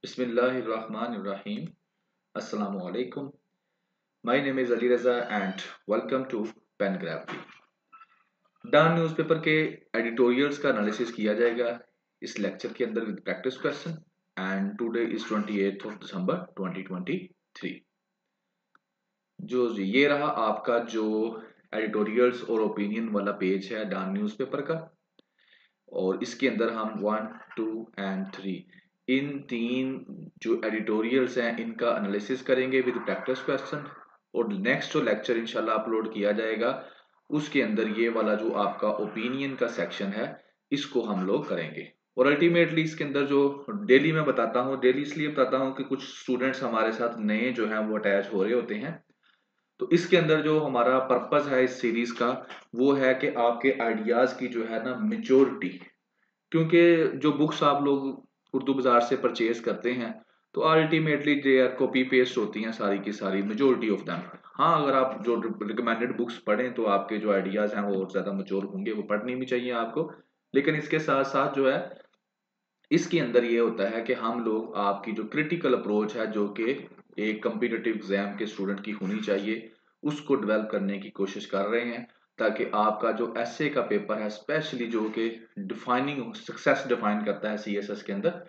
Bismillahirrahmanirrahim. Assalamu alaikum. My name is Ali Raza and welcome to Pen Gravity. Dawn newspaper के editorials का analysis किया जाएगा इस lecture के अंदर with practice question and today is 28th of December 2023. जो ये रहा आपका जो एडिटोरियल्स और ओपिनियन वाला पेज है डॉन न्यूज़पेपर का, और इसके अंदर हम 1, 2 एंड 3 इन तीन जो एडिटोरियल्स हैं इनका एनालिसिस करेंगे विद प्रैक्टिस क्वेश्चन, और नेक्स्ट जो लेक्चर इंशाल्लाह अपलोड किया जाएगा उसके अंदर ये वाला जो आपका ओपिनियन का सेक्शन है इसको हम लोग करेंगे। और अल्टीमेटली इसके अंदर जो डेली मैं बताता हूँ, डेली इसलिए बताता हूँ कि कुछ स्टूडेंट्स हमारे साथ नए जो हैं वो अटैच हो रहे होते हैं, तो इसके अंदर जो हमारा पर्पस है इस सीरीज का वो है कि आपके आइडियाज की जो है ना मेच्योरिटी, क्योंकि जो बुक्स आप लोग उर्दू बाजार से परचेज करते हैं तो ultimately they are copy paste होती हैं सारी की सारी, मेजोरिटी ऑफ दैम। हाँ, अगर आप जो रिकमेंडेड बुक्स पढ़ें तो आपके जो आइडियाज हैं वो और ज्यादा मेच्योर होंगे, वो पढ़नी भी चाहिए आपको। लेकिन इसके साथ साथ जो है इसके अंदर ये होता है कि हम लोग आपकी जो क्रिटिकल अप्रोच है जो कि एक कम्पिटिटिव एग्जाम के स्टूडेंट की होनी चाहिए उसको डेवलप करने की कोशिश कर रहे हैं, ताकि आपका जो एसए का पेपर है स्पेशली जो कि डिफाइनिंग सक्सेस डिफाइन करता है सीएसएस के अंदर,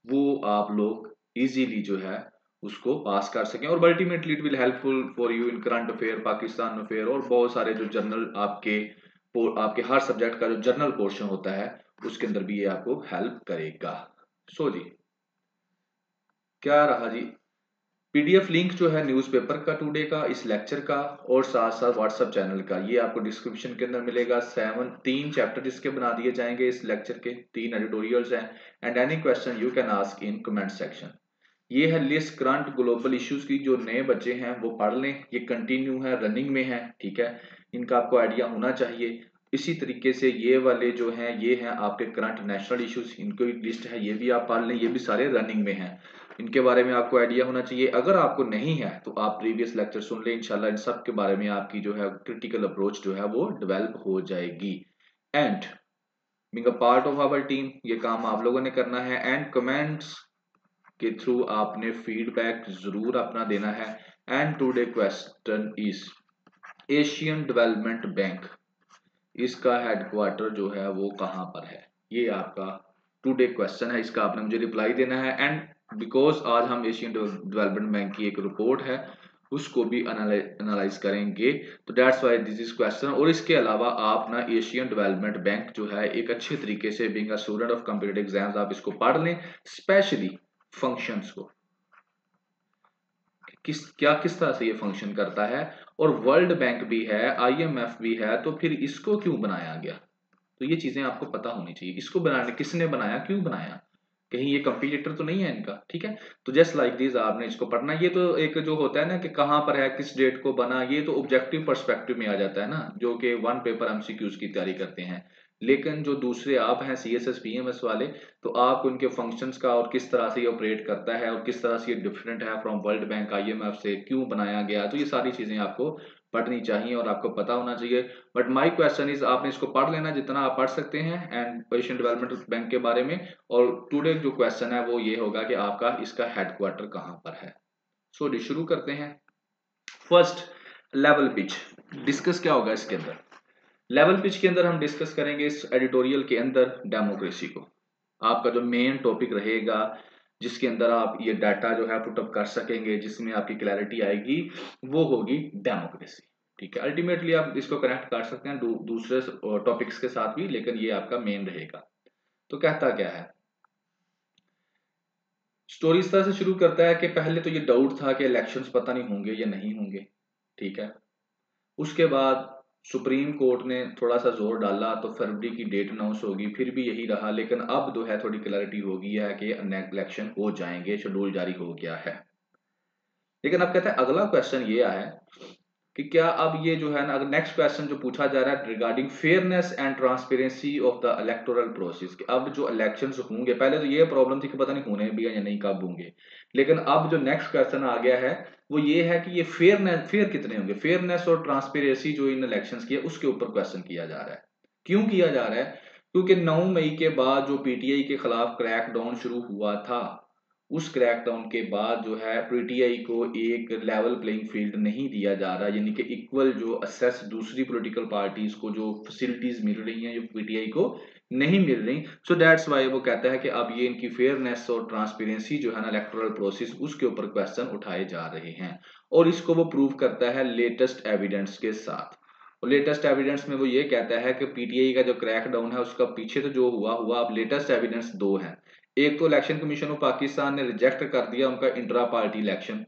वो आप लोग इजीली जो है उसको पास कर सकें। और ultimately it will helpful for you in current affair, Pakistan affair और बहुत सारे जो जर्नल आपके हर सब्जेक्ट का जो जर्नल पोर्शन होता है उसके अंदर भी ये आपको हेल्प करेगा। सो जी, क्या रहा जी, पीडीएफ लिंक जो है न्यूज़पेपर का टुडे का, इस लेक्चर का और साथ साथ व्हाट्सएप चैनल का, ये आपको डिस्क्रिप्शन के अंदर मिलेगा। 3 चैप्टर इसके बना दिए जाएंगे इस लेक्चर के, 3 एडिटोरियल्स हैं and any question you can ask in comment section. ये है लिस्ट करंट ग्लोबल इश्यूज की, जो नए बच्चे हैं वो पढ़ लें, ये कंटिन्यू है, रनिंग में है, ठीक है, इनका आपको आइडिया होना चाहिए। इसी तरीके से ये वाले जो हैं ये हैं आपके करंट नेशनल इश्यूज, इनको लिस्ट है, ये भी आप पढ़ लें, ये भी सारे रनिंग में हैं, इनके बारे में आपको आइडिया होना चाहिए। अगर आपको नहीं है तो आप प्रीवियस लेक्चर सुन लें, इंशाल्लाह इन सब के बारे में आपकी जो है क्रिटिकल अप्रोच जो है वो डेवलप हो जाएगी। And being a part of our team, ये काम आप लोगों ने करना है एंड कमेंट्स के थ्रू आपने फीडबैक जरूर अपना देना है। And today question is Asian development bank, इसका हेडक्वार्टर जो है वो कहाँ पर है, ये आपका टुडे क्वेश्चन है, इसका आपने मुझे रिप्लाई देना है। एंड बिकॉज आज हम एशियन डेवलपमेंट बैंक की एक रिपोर्ट है उसको भी एनालाइज करेंगे, तो that's why this is question. और इसके अलावा आप ना एशियन डेवलपमेंट बैंक जो है एक अच्छे तरीके से being a student of competitive exams आप इसको पढ़ लें, स्पेशली फंक्शंस को, किस तरह से ये फंक्शन करता है। और वर्ल्ड बैंक भी है, आईएमएफ भी है, तो फिर इसको क्यों बनाया गया, तो ये चीजें आपको पता होनी चाहिए। इसको बनाने किसने बनाया, क्यों बनाया, कहीं ये कंपटीटर तो नहीं है इनका, ठीक है। तो जस्ट लाइक दिस आपने इसको पढ़ना। ये तो एक जो होता है ना कि कहाँ पर है, किस डेट को बना, ये तो ऑब्जेक्टिव पर्सपेक्टिव में आ जाता है ना, जो कि वन पेपर एमसीक्यूज की तैयारी करते हैं। लेकिन जो दूसरे आप हैं सीएसएस पीएमएस वाले, तो आप उनके फंक्शंस का और किस तरह से ये ऑपरेट करता है और किस तरह से ये डिफरेंट है फ्रॉम वर्ल्ड बैंक आईएमएफ से, क्यों बनाया गया, तो ये सारी चीजें आपको पढ़नी चाहिए और आपको पता होना चाहिए। बट माय क्वेश्चन इज आपने इसको पढ़ लेना जितना आप पढ़ सकते हैं एंड एशियन डेवलपमेंट बैंक के बारे में। और टुडे जो क्वेश्चन है वो ये होगा कि आपका इसका हेडक्वार्टर कहाँ पर है। सो शुरू करते हैं। फर्स्ट, लेवल पिच डिस्कस क्या होगा इसके अंदर। लेवल पिच के अंदर हम डिस्कस करेंगे इस एडिटोरियल के अंदर डेमोक्रेसी को, आपका जो मेन टॉपिक रहेगा जिसके अंदर आप ये डाटा जो है पुटअप कर सकेंगे, जिसमें आपकी क्लैरिटी आएगी, वो होगी डेमोक्रेसी, ठीक है। अल्टीमेटली आप इसको कनेक्ट कर सकते हैं दूसरे टॉपिक्स के साथ भी, लेकिन ये आपका मेन रहेगा। तो कहता क्या है, स्टोरी इस तरह से शुरू करता है कि पहले तो ये डाउट था कि इलेक्शंस पता नहीं होंगे या नहीं होंगे, ठीक है। उसके बाद सुप्रीम कोर्ट ने थोड़ा सा जोर डाला तो फरवरी की डेट अनाउंस होगी, फिर भी यही रहा, लेकिन अब जो है थोड़ी क्लैरिटी हो गई है कि इलेक्शन हो जाएंगे, शेड्यूल जारी हो गया है। लेकिन अब कहते हैं अगला क्वेश्चन ये आया है कि क्या अब ये जो है ना, अगर नेक्स्ट क्वेश्चन जो पूछा जा रहा है regarding fairness and transparency of the electoral process, कि अब जो इलेक्शंस होंगे, पहले तो ये प्रॉब्लम थी कि पता नहीं होने भी है या नहीं, कब होंगे, लेकिन अब जो नेक्स्ट क्वेश्चन आ गया है वो ये है कि ये फेयर कितने होंगे, फेयरनेस और ट्रांसपेरेंसी जो इन इलेक्शंस की है उसके ऊपर क्वेश्चन किया जा रहा है। क्यों किया जा रहा है, क्योंकि 9 मई के बाद जो पीटीआई के खिलाफ क्रैकडाउन शुरू हुआ था उस क्रैकडाउन के बाद जो है पीटीआई को एक लेवल प्लेइंग फील्ड नहीं दिया जा रहा, यानी कि इक्वल जो असेस दूसरी पॉलिटिकल पार्टीज को जो फैसिलिटीज मिल रही हैं जो पीटीआई को नहीं मिल रही। सो दैट्स वाई वो कहता है कि अब ये इनकी फेयरनेस और ट्रांसपेरेंसी जो है ना इलेक्टोरल प्रोसेस उसके ऊपर क्वेश्चन उठाए जा रहे हैं, और इसको वो प्रूव करता है लेटेस्ट एविडेंस के साथ। और लेटेस्ट एविडेंस में वो ये कहता है कि पीटीआई का जो क्रैकडाउन है उसका पीछे तो जो हुआ हुआ, अब लेटेस्ट एविडेंस दो है। एक तो इलेक्शन कमीशन ऑफ पाकिस्तान ने रिजेक्ट कर दिया उनका इंट्रा पार्टी इलेक्शन,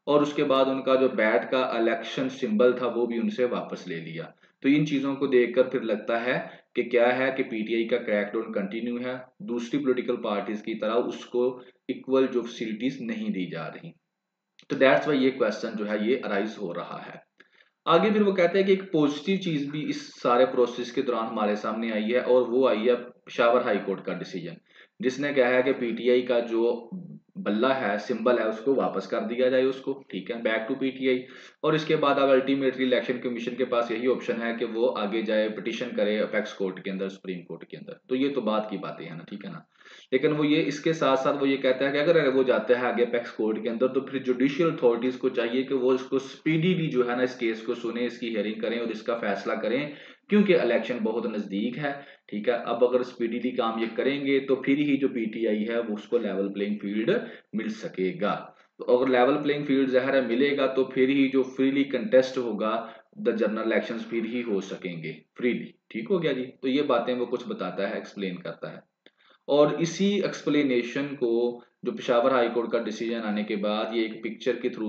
और उसके बाद उनका जो बैट का इलेक्शन सिंबल था वो भी उनसे वापस ले लिया। तो इन चीजों को देखकर फिर लगता है कि क्या है कि पीटीआई का क्रैकडाउन कंटिन्यू है, दूसरी पॉलिटिकल पार्टीज की तरह उसको इक्वल जो फैसिलिटीज नहीं दी जा रही। तो दैट्स वाई ये क्वेश्चन जो है ये अराइज हो रहा है। आगे फिर वो कहते हैं कि एक पॉजिटिव चीज भी इस सारे प्रोसेस के दौरान हमारे सामने आई है, और वो आई है पेशावर हाई कोर्ट का डिसीजन, जिसने कहा है कि पीटीआई का जो बल्ला है सिंबल है उसको वापस कर दिया जाए उसको, ठीक है, बैक टू पीटीआई। और इसके बाद अब अल्टीमेटली इलेक्शन कमीशन के पास यही ऑप्शन है कि वो आगे जाए पिटिशन करे अपेक्स कोर्ट के अंदर, सुप्रीम कोर्ट के अंदर। तो ये तो बात की बातें हैं ना, ठीक है ना। लेकिन वो ये इसके साथ साथ वो ये कहता है कि अगर वो जाता है आगे अपेक्स कोर्ट के अंदर तो फिर जुडिशियल अथॉरिटीज को चाहिए कि वो इसको स्पीडीली जो है ना इस केस को सुने, इसकी हियरिंग करें और इसका फैसला करें, क्योंकि इलेक्शन बहुत नजदीक है, ठीक है। अब अगर स्पीडीली काम ये करेंगे तो फिर ही जो पीटीआई है वो उसको लेवल प्लेइंग फील्ड मिल सकेगा। तो अगर लेवल प्लेइंग फील्ड ज़ाहिर है मिलेगा तो फिर ही जो फ्रीली कंटेस्ट होगा द जनरल इलेक्शंस फिर ही हो सकेंगे फ्रीली। ठीक हो गया जी। तो ये बातें वो कुछ बताता है, एक्सप्लेन करता है, और इसी एक्सप्लेनेशन को जो पेशावर हाई कोर्ट का डिसीजन आने के बाद ये एक पिक्चर के थ्रू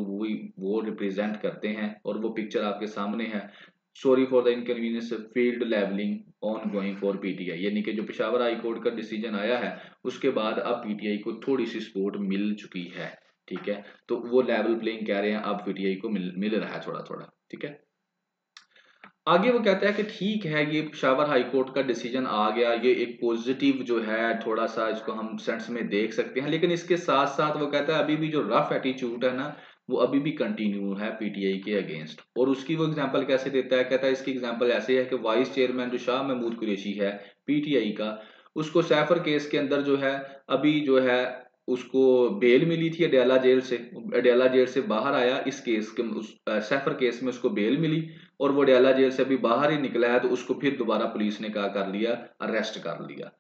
वो रिप्रेजेंट करते हैं, और वो पिक्चर आपके सामने है। Sorry for the inconvenience, field leveling on going for PTI, यानी कि जो पेशावर हाई कोर्ट का डिसीजन आया है उसके बाद अब पीटीआई को थोड़ी सी सपोर्ट मिल चुकी है, ठीक है। तो वो लेवल प्लेइंग कह रहे हैं अब पीटीआई को मिल रहा है थोड़ा थोड़ा, ठीक है। आगे वो कहता है कि ठीक है ये पेशावर हाई कोर्ट का डिसीजन आ गया, ये एक पॉजिटिव जो है थोड़ा सा इसको हम सेंस में देख सकते हैं, लेकिन इसके साथ साथ वो कहता है अभी भी जो रफ एटीट्यूड है ना वो अभी भी कंटिन्यू है पीटीआई के अगेंस्ट। और उसकी वो एग्जांपल कैसे देता है, कहता है इसकी एग्जांपल ऐसे है कि वाइस चेयरमैन जो शाह महमूद कुरैशी है पीटीआई का, उसको सैफर केस के अंदर जो है अभी जो है उसको बेल मिली थी अडयाला जेल से, अडयाला जेल से बाहर आया इस केस के उस सैफर केस में उसको बेल मिली, और वो अडयाला जेल से अभी बाहर ही निकला है तो उसको फिर दोबारा पुलिस ने क्या कर लिया, अरेस्ट कर लिया।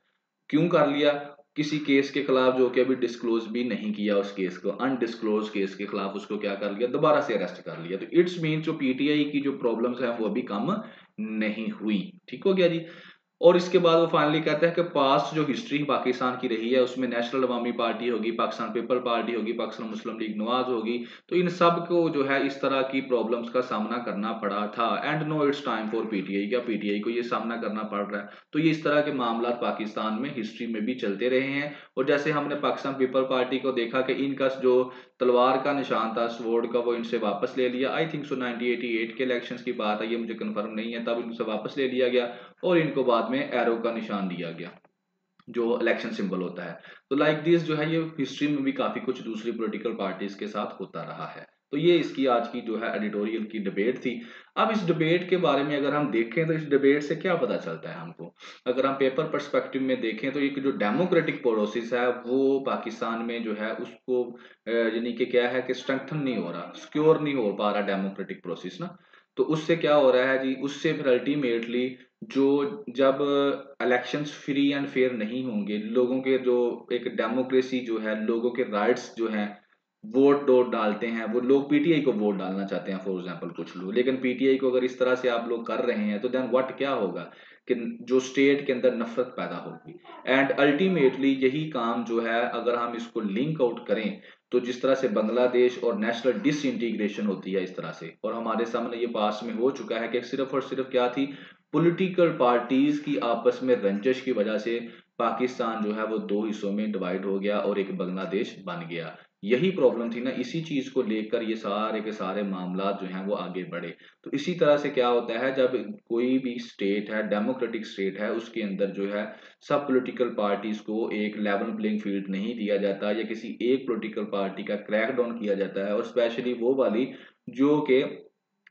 क्यों कर लिया, किसी केस के खिलाफ जो कि अभी डिस्क्लोज भी नहीं किया, उस केस को अनडिस्क्लोज केस के खिलाफ उसको क्या कर लिया, दोबारा से अरेस्ट कर लिया। तो इट्स मीन जो पीटीआई की जो प्रॉब्लम्स है वो अभी कम नहीं हुई। ठीक हो गया जी। और इसके बाद वो फाइनली कहता है कि पास्ट जो हिस्ट्री पाकिस्तान की रही है उसमें नेशनल अवामी पार्टी होगी, पाकिस्तान पीपल पार्टी होगी, पाकिस्तान मुस्लिम लीग नवाज होगी, तो इन सब को जो है इस तरह की प्रॉब्लम्स का सामना करना पड़ा था। And no it's time for PTI, क्या पीटीआई को ये सामना करना पड़ रहा है। तो ये इस तरह के मामला पाकिस्तान में हिस्ट्री में भी चलते रहे हैं। और जैसे हमने पाकिस्तान पीपल पार्टी को देखा कि इनका जो तलवार का निशान था स्वॉर्ड का वो इनसे वापस ले लिया, आई थिंक सो 1988 के इलेक्शंस की बात है, ये मुझे कंफर्म नहीं है, तब इनसे वापस ले लिया गया और इनको बाद में एरो का निशान दिया गया जो इलेक्शन सिंबल होता है। तो लाइक दिस जो है ये हिस्ट्री में भी काफी कुछ दूसरी पॉलिटिकल पार्टीज के साथ होता रहा है। तो ये इसकी आज की जो है एडिटोरियल की डिबेट थी। अब इस डिबेट के बारे में अगर हम देखें तो इस डिबेट से क्या पता चलता है हमको, अगर हम पेपर पर्सपेक्टिव में देखें तो एक जो डेमोक्रेटिक प्रोसेस है वो पाकिस्तान में जो है उसको यानी कि क्या है कि स्ट्रेंथन नहीं हो रहा, सिक्योर नहीं हो पा रहा डेमोक्रेटिक प्रोसेस ना। तो उससे क्या हो रहा है जी, उससे फिर अल्टीमेटली जो जब इलेक्शंस फ्री एंड फेयर नहीं होंगे, लोगों के जो एक डेमोक्रेसी जो है, लोगों के राइट्स जो हैं, वोट डोट डालते हैं, वो लोग पीटीआई को वोट डालना चाहते हैं फॉर एग्जांपल कुछ लोग, लेकिन पीटीआई को अगर इस तरह से आप लोग कर रहे हैं तो देन व्हाट क्या होगा कि जो स्टेट के अंदर नफरत पैदा होगी। एंड अल्टीमेटली यही काम जो है अगर हम इसको लिंक आउट करें तो जिस तरह से बांग्लादेश और नेशनल डिसइंटीग्रेशन होती है इस तरह से, और हमारे सामने ये पास में हो चुका है कि सिर्फ और सिर्फ क्या थी, पॉलिटिकल पार्टीज की आपस में रंजिश की वजह से पाकिस्तान जो है वो दो हिस्सों में डिवाइड हो गया और एक बांग्लादेश बन गया। यही प्रॉब्लम थी ना, इसी चीज को लेकर ये सारे के सारे मामला जो हैं वो आगे बढ़े। तो इसी तरह से क्या होता है जब कोई भी स्टेट है, डेमोक्रेटिक स्टेट है, उसके अंदर जो है सब पॉलिटिकल पार्टीज को एक लेवल प्लेइंग फील्ड नहीं दिया जाता या किसी एक पॉलिटिकल पार्टी का क्रैकडाउन किया जाता है, और स्पेशली वो वाली जो कि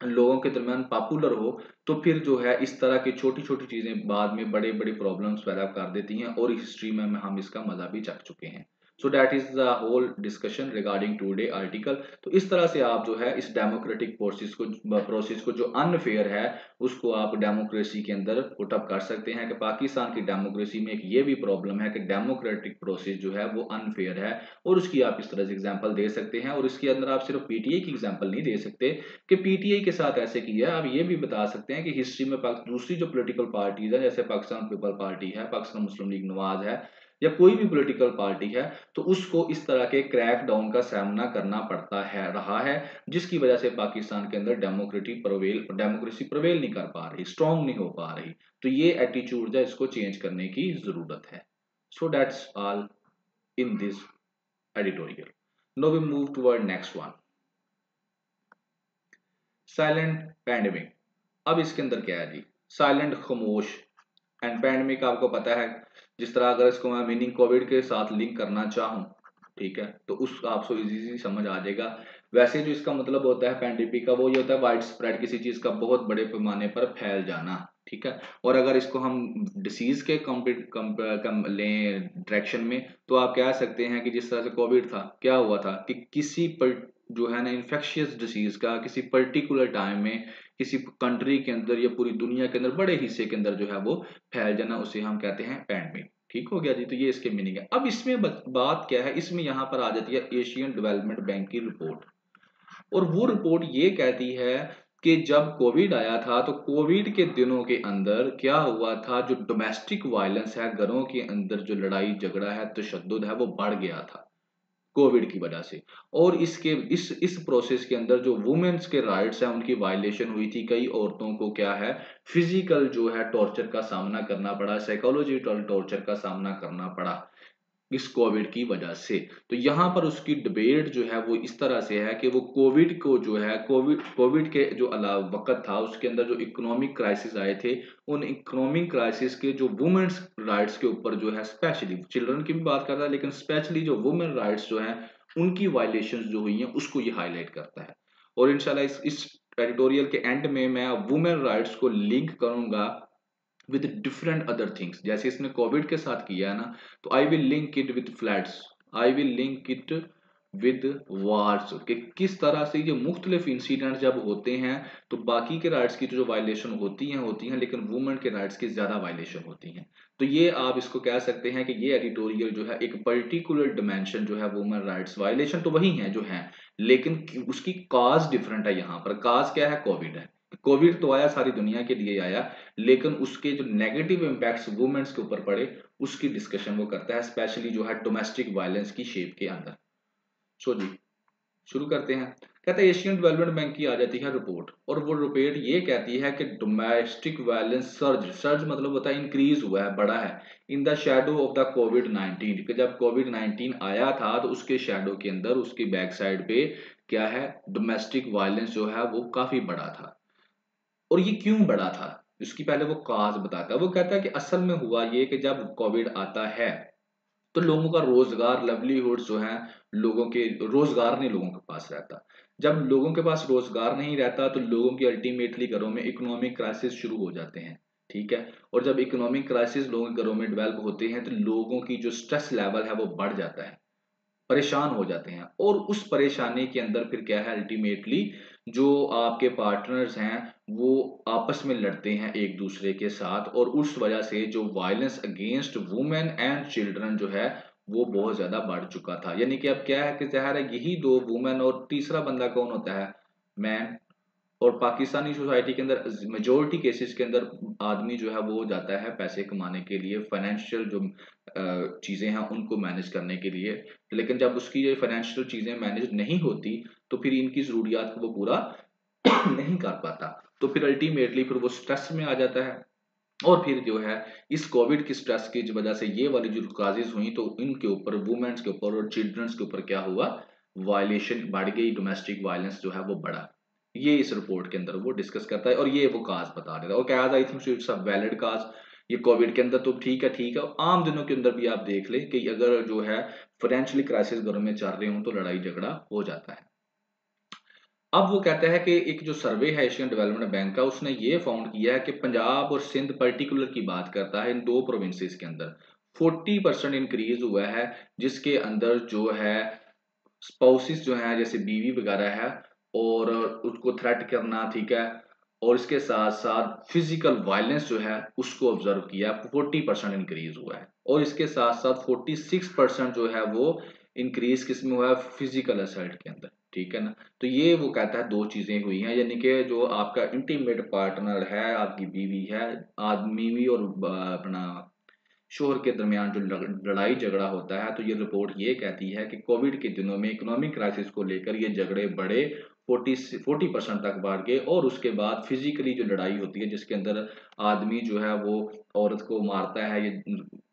लोगों के दरमियान पॉपुलर हो, तो फिर जो है इस तरह की छोटी छोटी चीजें बाद में बड़े बड़े प्रॉब्लम्स पैदा कर देती हैं, और हिस्ट्री में हम इसका मजा भी चख चुके हैं। So that is the whole discussion regarding today article. तो इस तरह से आप जो है इस डेमोक्रेटिक प्रोसेस को जो अनफेयर है उसको आप डेमोक्रेसी के अंदर पुट अप कर सकते हैं कि पाकिस्तान की डेमोक्रेसी में एक ये भी प्रॉब्लम है कि डेमोक्रेटिक प्रोसेस जो है वो अनफेयर है, और उसकी आप इस तरह से एग्जांपल दे सकते हैं। और इसके अंदर आप सिर्फ पीटीआई की एग्जांपल नहीं दे सकते कि पीटीआई के साथ ऐसे किया है, आप ये भी बता सकते हैं कि हिस्ट्री में दूसरी जो पॉलिटिकल पार्टीज है, जैसे पाकिस्तान पीपल पार्टी है, पाकिस्तान मुस्लिम लीग नवाज है, या कोई भी पॉलिटिकल पार्टी है, तो उसको इस तरह के क्रैक डाउन का सामना करना पड़ता है रहा है, जिसकी वजह से पाकिस्तान के अंदर डेमोक्रेसी प्रवेल नहीं कर पा रही, स्ट्रांग नहीं हो पा रही। तो ये एटीट्यूड है, इसको चेंज करने की जरूरत है। So that's all in this editorial. Now we move toward next one, silent pandemic. अब इसके अंदर क्या है जी, साइलेंट खामोश एंड पैंडेमिक आपको पता है, जिस तरह अगर इसको मैं मीनिंग कोविड के साथ लिंक करना चाहूँ, ठीक है, तो उस आपको इजीली समझ आ जाएगा। वैसे जो इसका मतलब होता है पैंडेमिक का, वो ये होता है वाइड स्प्रेड, किसी चीज का बहुत बड़े पैमाने पर फैल जाना, ठीक है। और अगर इसको हम डिसीज के लें डायरेक्शन में, तो आप कह सकते हैं कि जिस तरह से कोविड था, क्या हुआ था कि किसी पर जो है ना इन्फेक्शियस डिसीज का किसी पर्टिकुलर टाइम में किसी कंट्री के अंदर या पूरी दुनिया के अंदर बड़े हिस्से के अंदर जो है वो फैल जाना, उसे हम कहते हैं पैंडेमिक। ठीक हो गया जी, तो ये इसके मीनिंग है। अब इसमें बात क्या है, इसमें यहाँ पर आ जाती है एशियन डेवलपमेंट बैंक की रिपोर्ट, और वो रिपोर्ट ये कहती है कि जब कोविड आया था तो कोविड के दिनों के अंदर क्या हुआ था, जो डोमेस्टिक वायलेंस है, घरों के अंदर जो लड़ाई झगड़ा है, तशद्दुद है, वो बढ़ गया था कोविड की वजह से। और इसके इस प्रोसेस के अंदर जो वुमेन्स के राइट्स हैं उनकी वायलेशन हुई थी। कई औरतों को क्या है, फिजिकल जो है टॉर्चर का सामना करना पड़ा, साइकोलॉजिकल टॉर्चर का सामना करना पड़ा इस कोविड की वजह से। तो यहाँ पर उसकी डिबेट जो है वो इस तरह से है कि वो कोविड को जो है कोविड के जो अलावा वक्त था उसके अंदर जो इकोनॉमिक क्राइसिस आए थे, उन इकोनॉमिक क्राइसिस के जो वुमेन्स राइट्स के ऊपर जो है, स्पेशली चिल्ड्रन की भी बात करता है, लेकिन स्पेशली जो वुमेन राइट्स जो है उनकी वायलेशन जो हुई है उसको ये हाईलाइट करता है। और इंशाल्लाह इस एडिटोरियल के एंड में मैं वुमेन राइट्स को लिंक करूंगा विद डिफरेंट अदर थिंग्स, जैसे इसने कोविड के साथ किया है ना, तो I will link it with floods, I will link it with wars, कि किस तरह से ये मुख्तलिफ इंसिडेंट जब होते हैं तो बाकी के राइट्स की जो वायलेशन होती हैं, लेकिन वुमेन के राइट्स की ज्यादा वायलेशन होती हैं। तो ये आप इसको कह सकते हैं कि ये एडिटोरियल जो है एक पर्टिकुलर डिमेंशन जो है वुमेन राइट्स वायलेशन तो वही है जो है, लेकिन उसकी काज डिफरेंट है। यहाँ पर काज क्या है, कोविड है। कोविड तो आया सारी दुनिया के लिए आया, लेकिन उसके जो नेगेटिव इम्पैक्ट्स वुमेन्स के ऊपर पड़े उसकी डिस्कशन वो करता है, स्पेशली जो है डोमेस्टिक वायलेंस की शेप के अंदर। सो जी शुरू करते हैं। कहते हैं एशियन डेवलपमेंट बैंक की आ जाती है रिपोर्ट, और वो रिपोर्ट ये कहती है कि डोमेस्टिक वायलेंस सर्ज मतलब होता है इंक्रीज हुआ है, बढ़ा है, in the shadow of the कोविड-19, कि जब कोविड-19 आया था तो उसके शेडो के अंदर उसकी बैक साइड पे क्या है, डोमेस्टिक वायलेंस जो है वो काफी बड़ा था। और ये क्यों बढ़ा था, इसकी पहले वो काज बताता है। वो कहता है कि असल में हुआ ये कि जब कोविड आता है तो लोगों का रोजगार लाइवलीहुड जो है, लोगों के रोजगार नहीं लोगों के पास रहता। जब लोगों के पास रोजगार नहीं रहता तो लोगों की अल्टीमेटली घरों में इकोनॉमिक क्राइसिस शुरू हो जाते हैं, ठीक है। और जब इकोनॉमिक क्राइसिस लोगों के घरों में डेवलप होते हैं तो लोगों की जो स्ट्रेस लेवल है वो बढ़ जाता है, परेशान हो जाते हैं। और उस परेशानी के अंदर फिर क्या है, अल्टीमेटली जो आपके पार्टनर्स हैं वो आपस में लड़ते हैं एक दूसरे के साथ, और उस वजह से जो violence against women and children जो है वो बहुत ज्यादा बढ़ चुका था। यानी कि अब क्या है कि ज़ाहिर है यही दो वुमेन, और तीसरा बंदा कौन होता है, मैन। और पाकिस्तानी सोसाइटी के अंदर मेजोरिटी केसेस के अंदर आदमी जो है वो जाता है पैसे कमाने के लिए, फाइनेंशियल जो चीजें हैं उनको मैनेज करने के लिए। लेकिन जब उसकी ये फाइनेंशियल चीजें मैनेज नहीं होती तो फिर इनकी जरूरियात को वो पूरा नहीं कर पाता, तो फिर अल्टीमेटली फिर वो स्ट्रेस में आ जाता है। और फिर जो है इस कोविड की स्ट्रेस की वजह से ये वाली जो काजेज हुई तो इनके ऊपर वुमेन्स के ऊपर और चिल्ड्रंस के ऊपर क्या हुआ, वायलेशन बढ़ गई, डोमेस्टिक वायलेंस जो है वो बढ़ा। ये इस रिपोर्ट के अंदर वो डिस्कस करता है, और ये वो काज बता देता है। और क्या I think it's a valid cause. ये कोविड के अंदर तो ठीक है, ठीक है, आम दिनों के अंदर भी आप देख ले कि अगर जो है फाइनेंशियली क्राइसिस घरों में चल रहे हो तो लड़ाई झगड़ा हो जाता है। अब वो कहता है कि एक जो सर्वे है एशियन डेवलपमेंट बैंक का, उसने ये फाउंड किया है कि पंजाब और सिंध पर्टिकुलर की बात करता है, इन दो प्रोविंसेस के अंदर 40% इंक्रीज हुआ है, जिसके अंदर जो है स्पाउसेस जो है जैसे बीवी वगैरह है और उसको थ्रेट करना, ठीक है, और इसके साथ साथ फिजिकल वायलेंस जो है उसको ऑब्जर्व किया, 40% इंक्रीज हुआ है। और इसके साथ साथ 46% जो है वो इंक्रीज किस में हुआ है, फिजिकल असल्ट के अंदर, ठीक है ना। तो ये वो कहता है दो चीजें हुई हैं, यानी कि जो आपका इंटीमेट पार्टनर है, आपकी बीवी है, आदमी और अपना शोहर के दरमियान जो लड़ाई झगड़ा होता है, तो ये रिपोर्ट ये कहती है कि कोविड के दिनों में इकोनॉमिक क्राइसिस को लेकर ये झगड़े बड़े 40% तक बढ़ गए। और उसके बाद फिजिकली जो लड़ाई होती है जिसके अंदर आदमी जो है वो औरत को मारता है, ये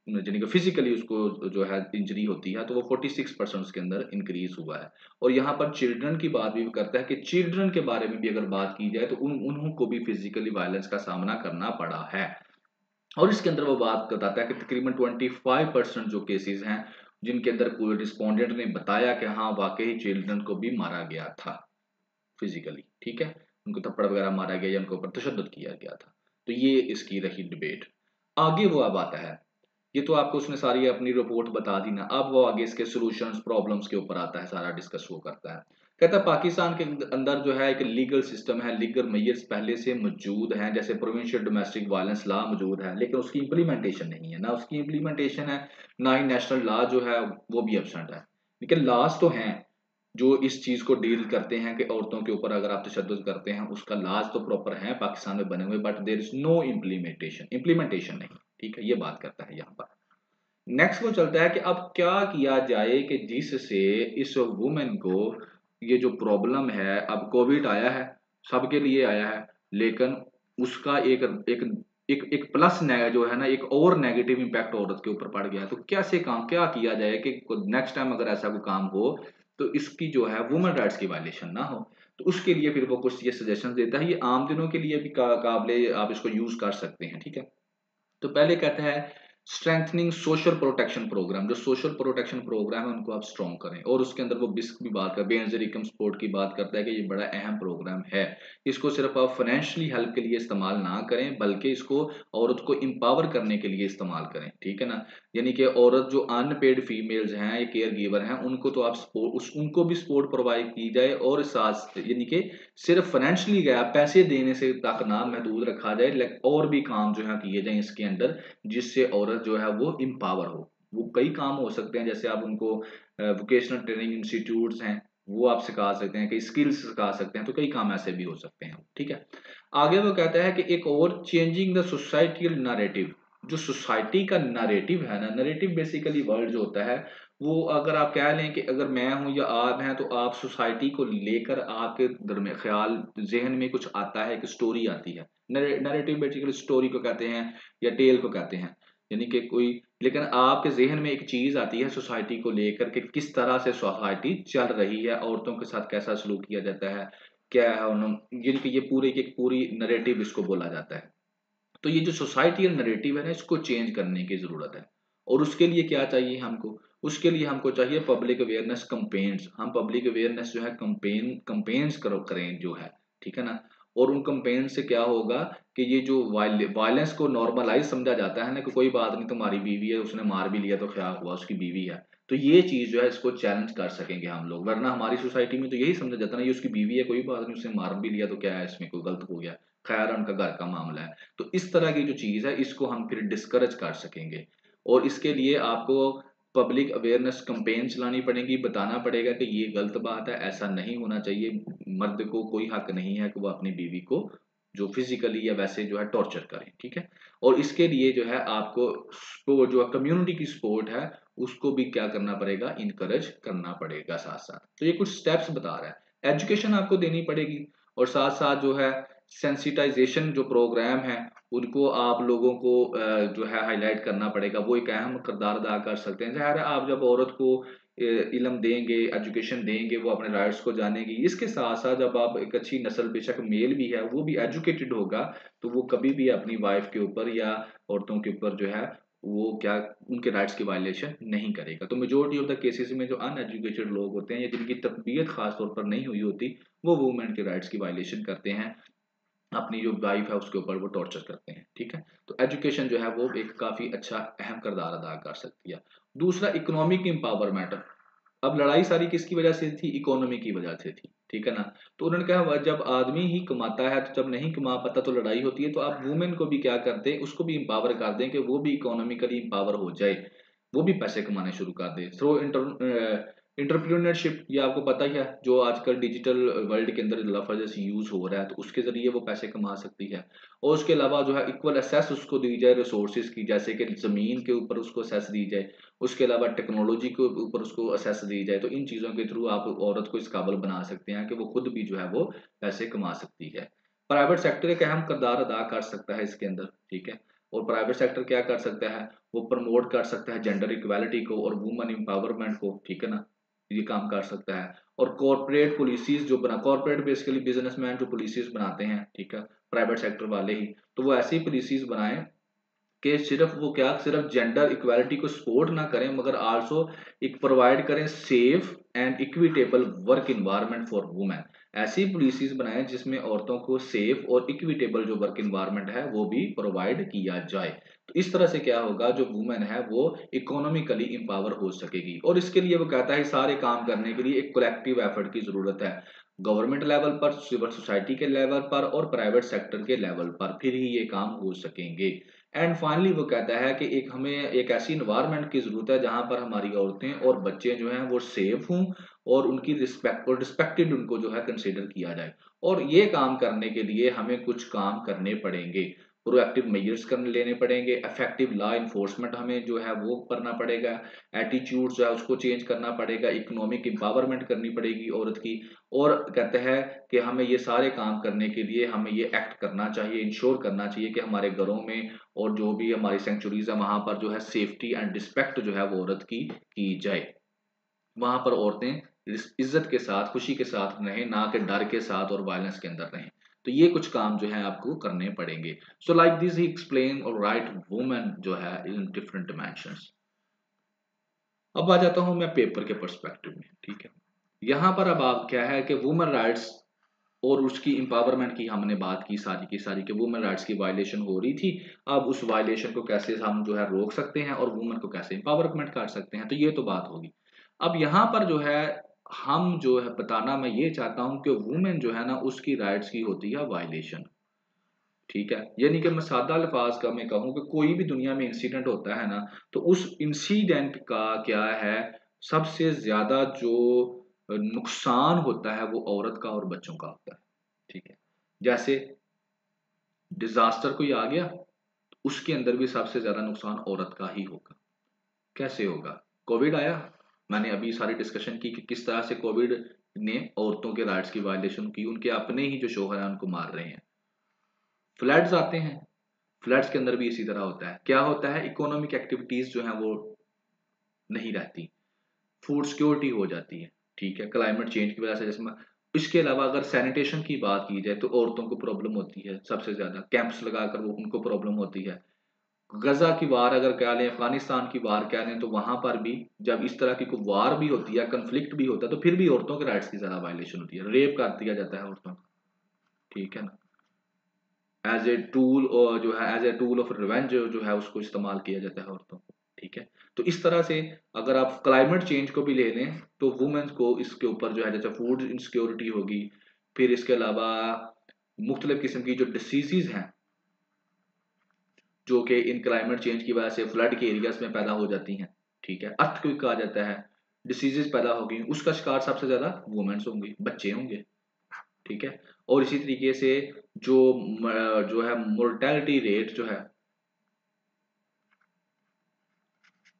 यानी कि फिजिकली उसको जो है इंजरी होती है, तो वो 46% उसके अंदर इंक्रीज हुआ है। और यहाँ पर चिल्ड्रन की बात भी करता है कि चिल्ड्रन के बारे में भी अगर बात की जाए तो उन्हों को भी फिजिकली वायलेंस का सामना करना पड़ा है। और इसके अंदर वो बात बताता है कि तकरीबन 25% जो केसेस हैं जिनके अंदर कोई रिस्पोंडेंट ने बताया कि हाँ वाकई चिल्ड्रन को भी मारा गया था फिजिकली, ठीक है, उनको थप्पड़ वगैरह मारा गया या उनके ऊपर तशद्दुद किया गया था। तो ये इसकी रही डिबेट। आगे वो अब आता है, ये तो आपको उसने सारी अपनी रिपोर्ट बता दी ना, अब वो आगे इसके सॉल्यूशंस प्रॉब्लम्स के ऊपर आता है, सारा डिस्कस वो करता है। कहता है पाकिस्तान के अंदर जो है एक लीगल सिस्टम है, लीगल मेयर्स पहले से मौजूद हैं, जैसे प्रोविंशियल डोमेस्टिक वायलेंस लॉ मौजूद है, लेकिन उसकी इम्प्लीमेंटेशन नहीं है, ना उसकी इम्प्लीमेंटेशन है, ना ही नेशनल लॉ जो है वो भी एब्सेंट है। लेकिन लॉज तो हैं जो इस चीज को डील करते हैं कि औरतों के ऊपर अगर आप तशद्दुद करते हैं, उसका लाज तो प्रॉपर है पाकिस्तान में बने हुए, but there is no implementation नहीं, ठीक है, ये बात करता है यहाँ पर। नेक्स्ट वो चलता है कि अब क्या किया जाए कि जिससे इस वुमेन को ये जो प्रॉब्लम है, अब कोविड आया है, सबके लिए आया है, लेकिन उसका एक एक एक एक प्लस जो है ना, एक और नेगेटिव इम्पैक्ट औरत के ऊपर पड़ गया है। तो कैसे काम क्या किया जाए कि नेक्स्ट टाइम अगर ऐसा कोई काम हो तो इसकी जो है वुमेन राइट्स की वायलेशन ना हो। तो उसके लिए फिर वो कुछ ये सजेशन देता है, ये आम दिनों के लिए भी काबिले आप इसको यूज कर सकते हैं, ठीक है। तो पहले कहता है स्ट्रेंथनिंग सोशल प्रोटेक्शन प्रोग्राम, जो सोशल प्रोटेक्शन प्रोग्राम है उनको आप स्ट्रॉन्ग करें। और उसके अंदर वो बिस्क भी बात कर, बेनजीर सपोर्ट की बात करता है कि ये बड़ा अहम प्रोग्राम है, इसको सिर्फ आप फाइनेंशियली हेल्प के लिए इस्तेमाल ना करें बल्कि इसको औरत को एम्पावर करने के लिए इस्तेमाल करें, ठीक है ना। यानी कि औरत जो अनपेड फीमेल्स हैं या केयर गिवर हैं उनको तो आप सपोर्ट उनको भी सपोर्ट प्रोवाइड की जाए, और साथ यानी कि सिर्फ फाइनेंशियली गया पैसे देने से तक ना महदूद रखा जाए, और भी काम जो है किए जाए इसके अंदर जिससे औरत जो है वो एम्पावर हो। वो कई काम हो सकते हैं, जैसे आप उनको वोकेशनल ट्रेनिंग इंस्टीट्यूट्स हैं वो आप सिखा सकते हैं, कई स्किल्स सिखा सकते हैं, तो कई काम ऐसे भी हो सकते हैं, ठीक है। आगे वो कहता है कि एक और चेंजिंग द सोसाइटल नैरेटिव, जो सोसाइटी का नैरेटिव है ना, नैरेटिव बेसिकली वर्ड जो होता है वो अगर आप कह लें कि अगर मैं हूं या आप हैं, तो आप सोसाइटी को लेकर आपके दरमियान ख्याल जहन में कुछ आता है, एक स्टोरी आती है। नैरेटिव बेसिकली स्टोरी को कहते हैं या टेल को कहते हैं, यानी कि कोई, लेकिन आपके जहन में एक चीज आती है सोसाइटी को लेकर कि किस तरह से सोसाइटी चल रही है, औरतों के साथ कैसा सलूक किया जाता है, क्या है यानी कि ये पूरी की पूरी नैरेटिव इसको बोला जाता है। तो ये जो सोसाइटियल नैरेटिव है ना, इसको चेंज करने की जरूरत है। और उसके लिए क्या चाहिए हमको, उसके लिए हमको चाहिए पब्लिक अवेयरनेस कंपेन्स। हम पब्लिक अवेयरनेस जो है कंपेन्स करें जो है, ठीक है ना। और उन कंपेन से क्या होगा कि ये जो वायलेंस को नॉर्मलाइज समझा जाता है ना, कि कोई बात नहीं तुम्हारी बीवी है, उसने मार भी लिया तो क्या हुआ, उसकी बीवी है। तो ये चीज जो है इसको चैलेंज कर सकेंगे हम लोग, वरना हमारी सोसाइटी में तो यही समझा जाता है ना, ये उसकी बीवी है, कोई बात नहीं, उसने मार भी लिया तो क्या है, इसमें कोई गलत हो गया, खैर उनका घर का मामला है। तो इस तरह की जो चीज है इसको हम फिर डिस्करेज कर सकेंगे। और इसके लिए आपको पब्लिक अवेयरनेस कंपेन चलानी पड़ेगी, बताना पड़ेगा कि ये गलत बात है, ऐसा नहीं होना चाहिए, मर्द को कोई हक नहीं है कि वो अपनी बीवी को जो फिजिकली या वैसे जो है टॉर्चर करें, ठीक है। और इसके लिए जो है आपको जो कम्युनिटी की सपोर्ट है उसको भी क्या करना पड़ेगा, इनकरेज करना पड़ेगा साथ साथ। तो ये कुछ स्टेप्स बता रहा है। एजुकेशन आपको देनी पड़ेगी, और साथ साथ जो है सेंसिटाइजेशन जो प्रोग्राम है उनको आप लोगों को जो है हाईलाइट करना पड़ेगा, वो एक अहम किरदार अदा कर सकते हैं। ज़ाहिर है आप जब औरत को इल्म देंगे, एजुकेशन देंगे, वो अपने राइट्स को जानेगी। इसके साथ साथ जब आप एक अच्छी नस्ल, बेशक मेल भी है वो भी एजुकेटेड होगा, तो वो कभी भी अपनी वाइफ के ऊपर या औरतों के ऊपर जो है वो क्या उनके राइट्स की वायलेशन नहीं करेगा। तो मेजोरिटी ऑफ द केसेस में जो अनएजुकेटेड लोग होते हैं या जिनकी तरबियत खास तौर पर नहीं हुई होती, वो वुमेन के राइट्स की वायलेशन करते हैं। अपनी जो वाइफ है उसके ऊपर वो टॉर्चर करते हैं। ठीक है, तो एजुकेशन जो है वो एक काफी अच्छा अहम किरदार अदा कर सकती है। दूसरा, इकोनॉमिक एम्पावरमेंट। अब लड़ाई सारी किसकी वजह से थी? इकोनॉमी की वजह से थी। ठीक है ना, तो उन्होंने कहा जब आदमी ही कमाता है, तो जब नहीं कमा पाता तो लड़ाई होती है, तो आप वुमेन को भी क्या करते हैं, उसको भी एम्पावर कर दें कि वो भी इकोनॉमिकली एम्पावर हो जाए, वो भी पैसे कमाने शुरू कर दे थ्रू इंटरप्रेन्योरशिप। ये आपको पता ही है, जो आजकल डिजिटल वर्ल्ड के अंदर लफ्ज जैसे यूज हो रहा है, तो उसके जरिए वो पैसे कमा सकती है। और उसके अलावा जो है इक्वल एसेस उसको दी जाए रिसोर्सेज की, जैसे कि जमीन के ऊपर उसको एसेस दी जाए, उसके अलावा टेक्नोलॉजी के ऊपर उसको असेस दी जाए। तो इन चीज़ों के थ्रू आप औरत को इस काबिल बना सकते हैं कि वो खुद भी जो है वो पैसे कमा सकती है। प्राइवेट सेक्टर एक अहम किरदार अदा कर सकता है इसके अंदर। ठीक है, और प्राइवेट सेक्टर क्या कर सकता है, वो प्रमोट कर सकता है जेंडर इक्वालिटी को और वुमेन एम्पावरमेंट को। ठीक है ना, ये काम कर सकता है। और कॉर्पोरेट पॉलिसीज जो बना, कॉर्पोरेट बेसिकली बिजनेसमैन जो पॉलिसीज बनाते हैं, ठीक है, प्राइवेट सेक्टर वाले ही, तो वो ऐसी पॉलिसीज बनाएं कि सिर्फ वो क्या, सिर्फ जेंडर इक्वालिटी को सपोर्ट ना करें, मगर आल्सो एक प्रोवाइड करें safe and equitable work environment for women. ऐसी पॉलिसीज बनाएं जिसमें औरतों को सेफ और इक्विटेबल जो वर्क इन्वायरमेंट है वो भी प्रोवाइड किया जाए। तो इस तरह से क्या होगा, जो वुमेन है वो इकोनॉमिकली एम्पावर हो सकेगी। और इसके लिए वो कहता है सारे काम करने के लिए एक कलेक्टिव एफर्ट की जरूरत है, गवर्नमेंट लेवल पर, सिविल सोसाइटी के लेवल पर और प्राइवेट सेक्टर के लेवल पर, फिर ही ये काम हो सकेंगे। एंड फाइनली वो कहता है कि हमें एक ऐसी इन्वायरमेंट की जरूरत है जहां पर हमारी औरतें और बच्चे जो हैं वो सेफ हों और उनकी रिस्पेक्ट और रिस्पेक्टेड उनको जो है कंसीडर किया जाए। और ये काम करने के लिए हमें कुछ काम करने पड़ेंगे, प्रोएक्टिव मेजर्स करने लेने पड़ेंगे, इफेक्टिव लॉ इन्फोर्समेंट हमें जो है वो करना पड़ेगा, एटीट्यूड जो है उसको चेंज करना पड़ेगा, इकोनॉमिक एम्पावरमेंट करनी पड़ेगी औरत की। और कहते हैं कि हमें ये सारे काम करने के लिए हमें ये एक्ट करना चाहिए, इंश्योर करना चाहिए कि हमारे घरों में और जो भी हमारी सेंचुरीज है वहां पर जो है सेफ्टी एंड रिस्पेक्ट जो है वो औरत की जाए। वहां पर औरतें इज्जत के साथ, खुशी के साथ रहें, ना कि डर के साथ और वायलेंस के अंदर रहें। तो ये कुछ काम जो है आपको करने पड़ेंगे। So like this he explain और राइट वुमेन जो है इन डिफरेंट डिमेंशंस। अब आ जाता हूं मैं पेपर के पर्सपेक्टिव में। ठीक है, यहाँ पर अब आप क्या है कि वुमेन राइट्स और उसकी एम्पावरमेंट की हमने बात की सारी कि वुमेन राइट्स की वायलेशन हो रही थी। अब उस वायलेशन को कैसे हम जो है रोक सकते हैं और वुमेन को कैसे एम्पावरमेंट कर सकते हैं, तो ये तो बात होगी। अब यहाँ पर जो है हम जो है बताना मैं ये चाहता हूँ कि वुमेन जो है ना उसकी राइट्स की होती है वायलेशन। ठीक है, यानी कि मैं सादा अल्फाज का मैं कहूँ कि कोई भी दुनिया में इंसिडेंट होता है ना, तो उस इंसिडेंट का क्या है, सबसे ज्यादा जो नुकसान होता है वो औरत का और बच्चों का होता है। ठीक है, जैसे डिजास्टर कोई आ गया, उसके अंदर भी सबसे ज्यादा नुकसान औरत का ही होगा। कैसे होगा? कोविड आया, मैंने अभी सारी डिस्कशन की कि किस तरह से कोविड ने औरतों के राइट्स की वायलेशन की, उनके अपने ही जो शोहर हैं उनको मार रहे हैं। फ्लड्स आते हैं, फ्लड्स के अंदर भी इसी तरह होता है। क्या होता है, इकोनॉमिक एक्टिविटीज जो है वो नहीं रहती, फूड सिक्योरिटी हो जाती है। ठीक है, क्लाइमेट चेंज की वजह से जैसे इसके अलावा अगर सैनिटेशन की बात की जाए तो औरतों को प्रॉब्लम होती है, सबसे ज्यादा कैंप्स लगाकर वो उनको प्रॉब्लम होती है। गजा की वार अगर कह लें, अफगानिस्तान की वार कह लें, तो वहां पर भी जब इस तरह की कोई वार भी होती है, कंफ्लिक्ट भी होता है, तो फिर भी औरतों के राइट्स की ज्यादा वायलेशन होती है, रेप कर दिया जाता है औरतों का। ठीक है ना, एज ए टूल, और जो है as a tool of revenge जो है उसको इस्तेमाल किया जाता है औरतों को। ठीक है, तो इस तरह से अगर आप क्लाइमेट चेंज को भी ले लें तो वुमेन्स को इसके ऊपर जो है जैसे फूड इनसिक्योरिटी होगी, फिर इसके अलावा मुख्तलिफ किस्म की जो डिसीजेज हैं जो कि इन क्लाइमेट चेंज की वजह से फ्लड के एरियाज में पैदा हो जाती हैं। ठीक है, अर्थक्वेक आ जाता है, डिसीजेज पैदा होगी, उसका शिकार सबसे ज्यादा वुमेन्स होंगी, बच्चे होंगे। ठीक है, और इसी तरीके से जो जो है मोर्टेलिटी रेट जो है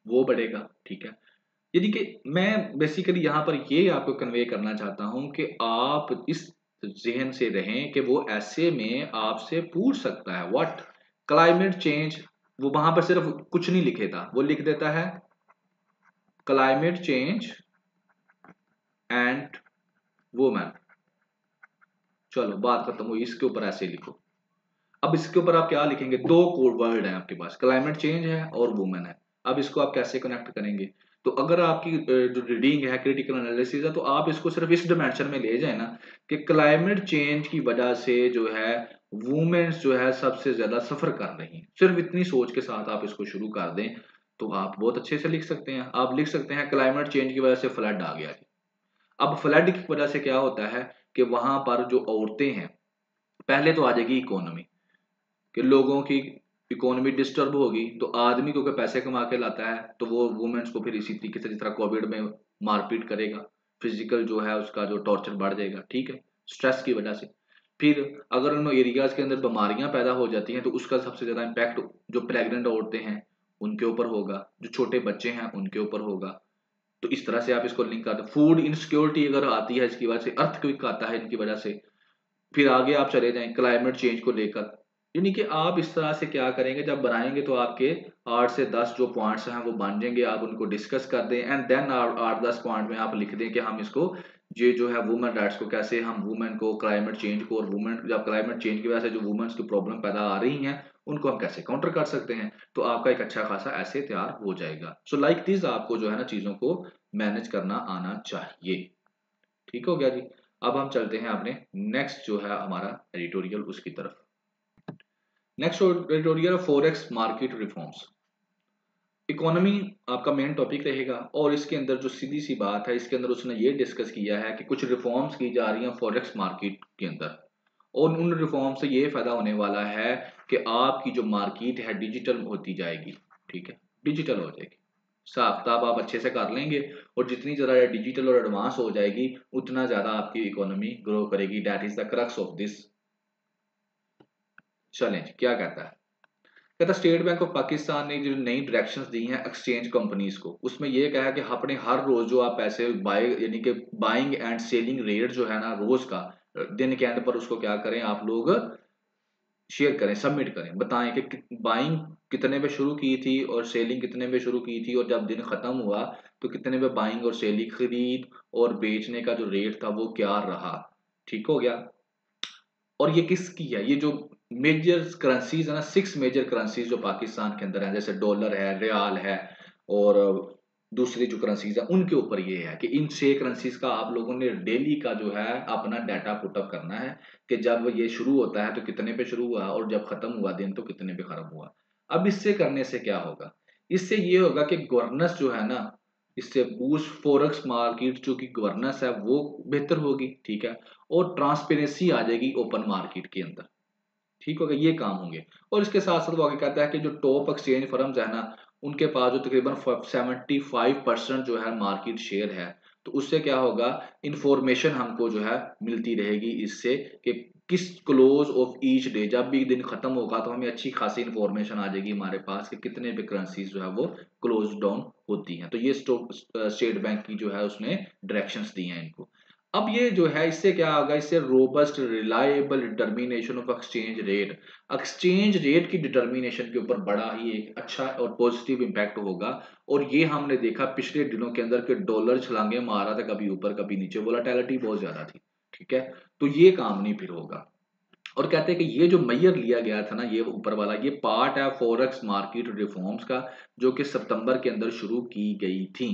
वो बढ़ेगा। ठीक है, यानी कि मैं बेसिकली यहाँ पर ये आपको कन्वे करना चाहता हूँ कि आप इस जहन से रहें कि वो ऐसे में आपसे पूछ सकता है व्हाट क्लाइमेट चेंज, वो वहां पर सिर्फ कुछ नहीं लिखे था, वो लिख देता है क्लाइमेट चेंज एंड वुमेन। चलो बात खत्म हुई, इसके ऊपर ऐसे लिखो। अब इसके ऊपर आप क्या लिखेंगे, दो कोड वर्ड है आपके पास, क्लाइमेट चेंज है और वुमेन है। अब इसको आप कैसे कनेक्ट करेंगे? तो अगर आपकी जो रीडिंग है, क्रिटिकल एनालिसिस है, तो आप इसको सिर्फ इस डिमेंशन में ले जाए ना कि क्लाइमेट चेंज की वजह से जो है वुमेन्स जो है सबसे ज्यादा सफर कर रही हैं। सिर्फ इतनी सोच के साथ आप इसको शुरू कर दें तो आप बहुत अच्छे से लिख सकते हैं। आप लिख सकते हैं क्लाइमेट चेंज की वजह से फ्लड आ गया। अब फ्लड की वजह से क्या होता है कि वहां पर जो औरतें हैं, पहले तो आ जाएगी इकोनॉमी, कि लोगों की इकोनॉमी डिस्टर्ब होगी, तो आदमी क्योंकि पैसे कमा के लाता है तो वो वुमेन्स को फिर इसी तरीके से जिस तरह कोविड में मारपीट करेगा, फिजिकल जो है उसका जो टॉर्चर बढ़ जाएगा, ठीक है, स्ट्रेस की वजह से। फिर अगर उन एरियाज के अंदर बीमारियां पैदा हो जाती हैं तो उसका सबसे ज्यादा इम्पैक्ट जो प्रेग्नेंट औरतें हैं उनके ऊपर होगा, जो छोटे बच्चे हैं उनके ऊपर होगा। तो इस तरह से आप इसको लिंक करते, फूड इनसिक्योरिटी अगर आती है इसकी वजह से, अर्थक्वेक आता है इनकी वजह से, फिर आगे आप चले जाएं क्लाइमेट चेंज को लेकर। यानी कि आप इस तरह से क्या करेंगे, जब बनाएंगे तो आपके 8 से 10 जो पॉइंट्स हैं वो बन जाएंगे, आप उनको डिस्कस कर दें एंड देन 8-10 पॉइंट में आप लिख दें कि हम इसको, ये जो है वुमेन राइट्स को कैसे, हम वुमेन को, क्लाइमेट चेंज को, और वुमेन जब क्लाइमेट चेंज की वजह से जो वुमेन्स की प्रॉब्लम पैदा आ रही हैं उनको हम कैसे काउंटर कर सकते हैं। तो आपका एक अच्छा खासा ऐसे तैयार हो जाएगा। सो लाइक दिस आपको जो है ना चीजों को मैनेज करना आना चाहिए। ठीक हो गया जी। अब हम चलते हैं अपने नेक्स्ट जो है हमारा एडिटोरियल उसकी तरफ। Next editorial forex market reforms. Economy आपका मेन टॉपिक रहेगा और इसके अंदर जो सीधी सी बात है, इसके अंदर उसने ये डिस्कस किया है कि कुछ रिफॉर्म्स की जा रही हैं फॉरेक्स मार्केट के अंदर, और उन रिफॉर्म से ये फायदा होने वाला है कि आपकी जो मार्केट है डिजिटल होती जाएगी। ठीक है, डिजिटल हो जाएगी, हिसाब किताब आप अच्छे से कर लेंगे, और जितनी ज़्यादा डिजिटल और एडवांस हो जाएगी उतना ज़्यादा आपकी इकोनॉमी ग्रो करेगी। That is the crux of this challenge. क्या कहता है, कहता स्टेट बैंक ऑफ पाकिस्तान ने जो नई डायरेक्शंस दी हैं एक्सचेंज कंपनीज को, उसमें यह कहा है कि अपने हर रोज जो आप पैसे बाय यानी कि बाइंग एंड सेलिंग रेट जो है ना रोज का, दिन के एंड पर उसको क्या करें आप लोग शेयर करें, सबमिट करें, बताएं कि बाइंग कितने पे शुरू की थी और सेलिंग कितने पे शुरू की थी, और जब दिन खत्म हुआ तो कितने पे बाइंग और सेलिंग, खरीद और बेचने का जो रेट था वो क्या रहा। ठीक हो गया। और ये किसकी है, ये जो मेजर करेंसीज है ना, 6 मेजर करेंसीज जो पाकिस्तान के अंदर है, जैसे डॉलर है, रियाल है, और दूसरी जो करेंसीज है उनके ऊपर ये है कि इन 6 करेंसीज का आप लोगों ने डेली का जो है अपना डाटा पुटअप करना है, कि जब ये शुरू होता है तो कितने पे शुरू हुआ और जब खत्म हुआ दिन तो कितने पे खत्म हुआ। अब इससे करने से क्या होगा, इससे ये होगा कि गवर्नेंस जो है ना, इससे बूस्ट फॉरेक्स मार्केट जो की गवर्नेंस है वो बेहतर होगी। ठीक है, और ट्रांसपेरेंसी आ जाएगी ओपन मार्केट के अंदर। ठीक होगा, ये काम होंगे। और इसके साथ साथ वो आगे कहता है कि जो टॉप एक्सचेंज फर्म्स है ना, उनके पास जो तकरीबन 75% जो है मार्केट शेयर है, तो उससे क्या होगा, इंफॉर्मेशन हमको जो है मिलती रहेगी इससे, कि किस क्लोज ऑफ ईच डे, जब भी दिन खत्म होगा तो हमें अच्छी खासी इंफॉर्मेशन आ जाएगी हमारे पास कि कितने पे करेंसीज जो है वो क्लोज डाउन होती हैं। तो ये स्टेट बैंक की जो है उसने डायरेक्शंस दी हैं इनको। अब ये जो है इससे क्या होगा, इससे robust reliable determination of exchange rate, exchange rate की डिटर्मिनेशन के ऊपर बड़ा ही एक अच्छा और पॉजिटिव इम्पैक्ट होगा। और ये हमने देखा पिछले दिनों के अंदर कि डॉलर छलांगे मार रहा था, कभी ऊपर कभी नीचे, वोलेटिलिटी बहुत ज्यादा थी। ठीक है, तो ये काम नहीं फिर होगा। और कहते हैं कि ये जो मैयर लिया गया था ना, ये ऊपर वाला, ये पार्ट है फॉरेक्स मार्केट रिफॉर्म्स का, जो कि सितंबर के अंदर शुरू की गई थी।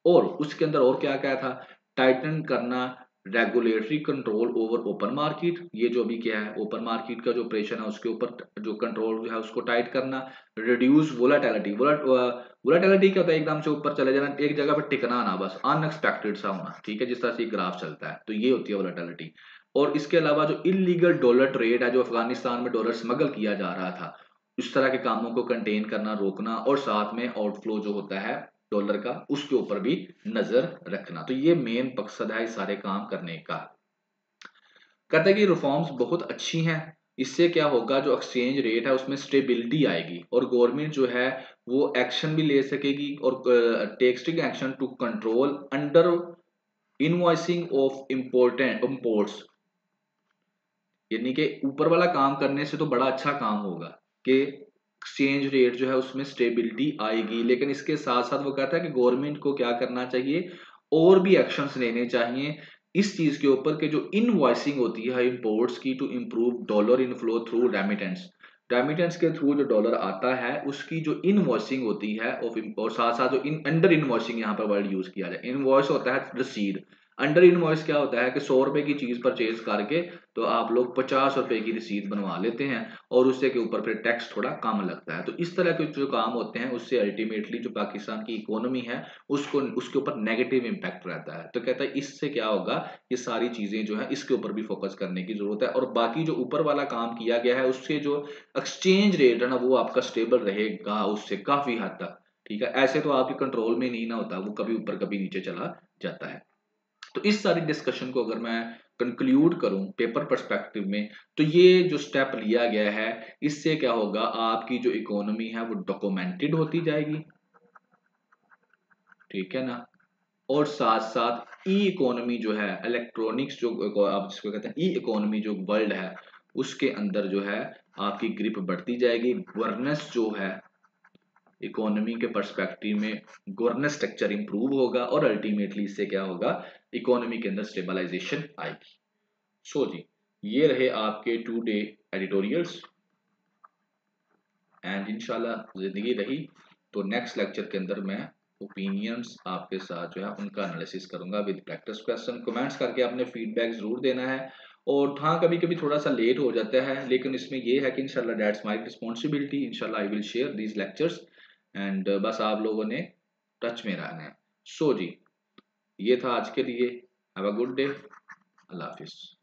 और उसके अंदर और क्या क्या था, टाइटन करना regulatory control over open market, ये जो भी क्या है ओपन मार्केट का जो ऑपरेशन है उसके ऊपर जो कंट्रोल जो है उसको टाइट करना, रिड्यूस वोलाटिलिटी, वोलाटिलिटी क्या होता है, एकदम से ऊपर चले जाना, एक जगह पर टिकना ना, बस अनएक्सपेक्टेड सा होना। ठीक है, जिस तरह से ग्राफ चलता है तो ये होती है वोलाटिलिटी। और इसके अलावा जो इलीगल डॉलर ट्रेड है, जो अफगानिस्तान में डॉलर स्मगल किया जा रहा था, इस तरह के कामों को कंटेन करना, रोकना, और साथ में आउटफ्लो जो होता है डॉलर का उसके ऊपर भी नजर रखना। तो ये मेन मकसद है इस सारे काम करने का। कहता है कि रिफॉर्म्स बहुत अच्छी हैं, इससे क्या होगा, जो एक्सचेंज रेट है उसमें स्टेबिलिटी आएगी, और गवर्नमेंट जो है वो एक्शन भी ले सकेगी, और texting action to control under invoicing of important imports. यानी कि ऊपर वाला काम करने से तो बड़ा अच्छा काम होगा कि एक्सचेंज रेट जो है उसमें स्टेबिलिटी आएगी, लेकिन इसके साथ साथ वो कहता है कि गवर्नमेंट को क्या करना चाहिए, और भी एक्शंस लेने चाहिए इस चीज के ऊपर, कि जो इनवॉइसिंग होती है इंपोर्ट्स की, to improve dollar inflow through remittance, remittance के थ्रू जो डॉलर आता है उसकी जो इनवॉइसिंग होती है, और साथ साथ जो इन अंडर इनवॉइसिंग यहाँ पर वर्ड यूज किया जाए, इनवॉइस होता है रसीद, अंडर इनवॉइस क्या होता है कि 100 रुपए की चीज परचेज करके तो आप लोग 50 रुपए की रसीद बनवा लेते हैं और उससे के ऊपर फिर टैक्स थोड़ा कम लगता है। तो इस तरह के जो काम होते हैं उससे अल्टीमेटली जो पाकिस्तान की इकोनॉमी है उसको उसके ऊपर नेगेटिव इम्पैक्ट रहता है। तो कहता है इससे क्या होगा, ये सारी चीजें जो है इसके ऊपर भी फोकस करने की जरूरत है और बाकी जो ऊपर वाला काम किया गया है उससे जो एक्सचेंज रेट है ना वो आपका स्टेबल रहेगा उससे काफी हद तक। ठीक है, ऐसे तो आपके कंट्रोल में नहीं ना होता, वो कभी ऊपर कभी नीचे चला जाता है। तो इस सारी डिस्कशन को अगर मैं कंक्लूड करूं पेपर पर्सपेक्टिव में, तो ये जो स्टेप लिया गया है इससे क्या होगा, आपकी जो इकोनॉमी है वो डॉक्यूमेंटेड होती जाएगी, ठीक है ना। और साथ साथ ई इकोनॉमी जो है, इलेक्ट्रॉनिक्स जो आप जिसको कहते हैं ई इकोनॉमी जो वर्ल्ड है उसके अंदर जो है आपकी ग्रिप बढ़ती जाएगी। गवर्नेंस जो है इकोनॉमी के पर्सपेक्टिव में गवर्नेंस स्ट्रक्चर इंप्रूव होगा और अल्टीमेटली इससे क्या होगा, इकोनॉमी के अंदर स्टेबलाइजेशन आएगी। सो जी, ये रहे आपके 2 डे एडिटोरियल्स एंड इंशाल्लाह जिंदगी रही तो नेक्स्ट लेक्चर के अंदर मैं ओपिनियंस आपके साथ जो है उनका एनालिसिस करूंगा विद प्रैक्टिस क्वेश्चन। कमेंट्स करके आपने फीडबैक जरूर देना है। और हाँ, कभी कभी थोड़ा सा लेट हो जाता है लेकिन इसमें ये है कि इंशाल्लाह दैट्स माय रिस्पॉन्सिबिलिटी, इंशाल्लाह I will share these lectures and बस आप लोगों ने टच में रहना है। सो जी, ये था आज के लिए। Have a good day. Allah Hafiz.